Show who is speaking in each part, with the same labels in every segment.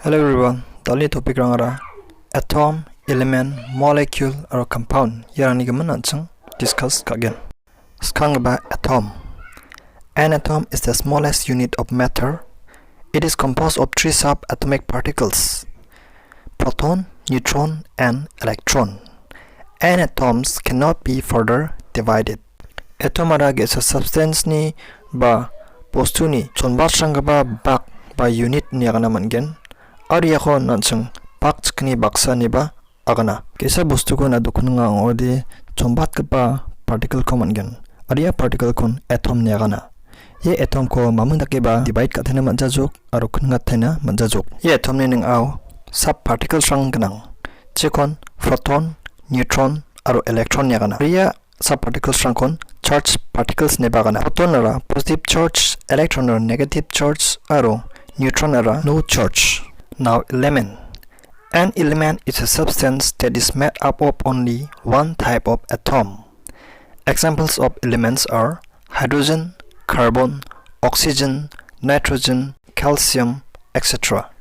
Speaker 1: Hello everyone, the topic rangara atom, element, molecule or compound yarani gaman discuss again. Skang ba atom. An atom is the smallest unit of matter. It is composed of three subatomic particles: proton, neutron, and electron. And atoms cannot be further divided. Atom ara is a substance ni ba postu ni chonbat ba bak ba unit ni agana mangen. Ari ako nansang pak chkni baksa ni ba agana. Kesa bostu ko na dukunga odi chombat ka ba particle ko mangen. Ari particle kon atom ni agana. Ye atom ko mamundake ba divide ka thena manjajok aro khunga thena manjajok. Ye atom ni ning aw sub particles rang ganang. Chekon proton, neutron aro electron ni agana. Ria sub particles rang kon charge particles ne bagana. Proton ara positive charge, electron ara negative charge aro neutron ara no charge. Now element. An element is a substance that is made up of only one type of atom. Examples of elements are hydrogen, carbon, oxygen, nitrogen, calcium, etc.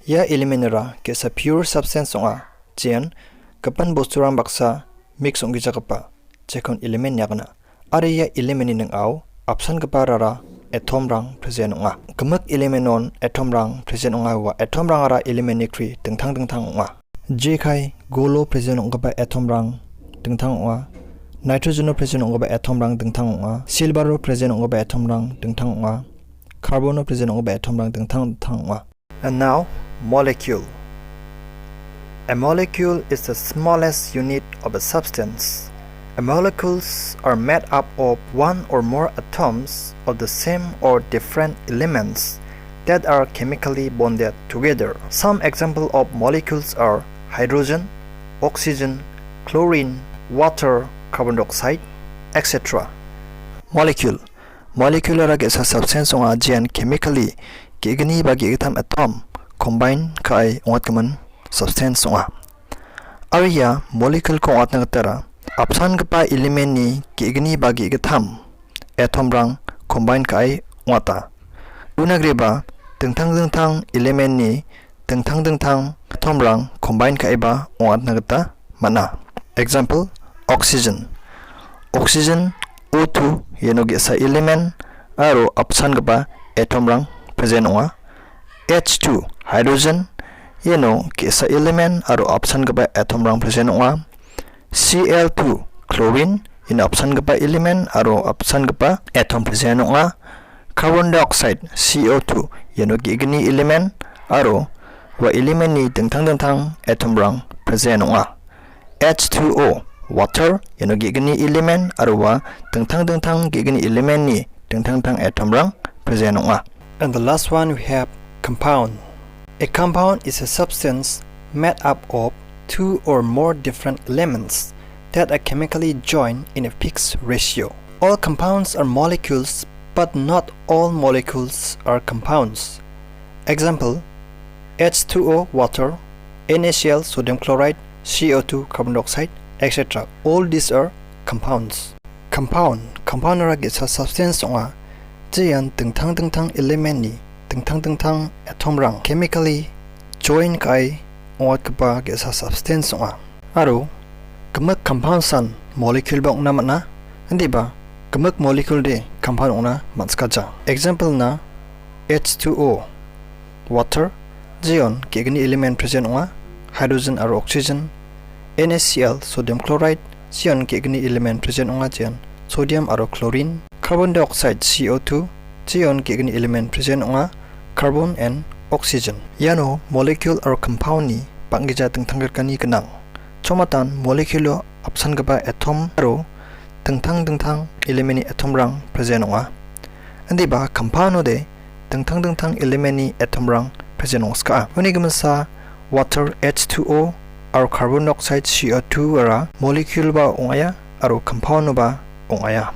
Speaker 1: Ya element ra ke sa pure substance onga chen kapan bosturang baksa mix ongi jakapa chekon element yakana. Are ya element ni nang aw option kaparara atom rang present onga. Kamak element on atom rang present onga wa atom rang ara element ni kri tengthang onga. J khai golo present onga ba atom rang tengthang onga. Nitrogen present onga ba atom rang tengthang onga. Silver present onga ba atom rang tengthang onga. Carbon present onga ba atom rang tengthang onga. And now molecule. A molecule is the smallest unit of a substance. Molecules are made up of one or more atoms of the same or different elements that are chemically bonded together. Some examples of molecules are hydrogen, oxygen, chlorine, water, carbon dioxide, etc. Molecule. Molecular is a substance on ajian chemically gigani bagi itam atom combine kai ongatkaman substance on. Area molecule ko ongatngatara Apsan kapa element ni kigni bagi gatham atom rang combine kai wata unagreba tengthang element ni tengthang atom rang combine kai ba wat nagata mana. Example oxygen. Oxygen O2 yeno ge sa element aro apsan kapa atom rang present wa. H2 hydrogen yeno ge sa element aro apsan kapa atom rang present wa. Cl2 chlorine in option gapa element aro option gapa atom present onga. Carbon dioxide CO2 yeno gigni element aro wa element ni tengthang atom rang present onga. H2O water yeno gigni element aro wa tengthang gigni element ni tengthang atom rang present onga. And the last one we have compound. A compound is a substance made up of two or more different elements that are chemically joined in a fixed ratio. All compounds are molecules, but not all molecules are compounds. Example H2O water, NaCl sodium chloride, CO2 carbon dioxide, etc. All these are compounds. Compound ra is a substance onga jian tengthang element ni tengthang atom rang chemically join kai ongat kapa is a substance onga. Aro kamak compound san molecule ba ongna mana andi ba kamak molecule de compound ongna matskaja. Example na H2O water jion kegni element present onga hydrogen aro oxygen. NaCl sodium chloride jion kegni element present onga jian sodium aro chlorine. Carbon dioxide CO2 jion kegni element present onga carbon and oxygen. Yano molecule or compound ni panggija tengthang kani kenang. Chomatan molecule option gaba atom aro tengthang element ni atom rang present onga. Andi ba compound de tengthang element ni atom rang present onga. Unigamasa water H2O or carbon dioxide CO2 ara molecule ba ongaya aro compound ba ongaya.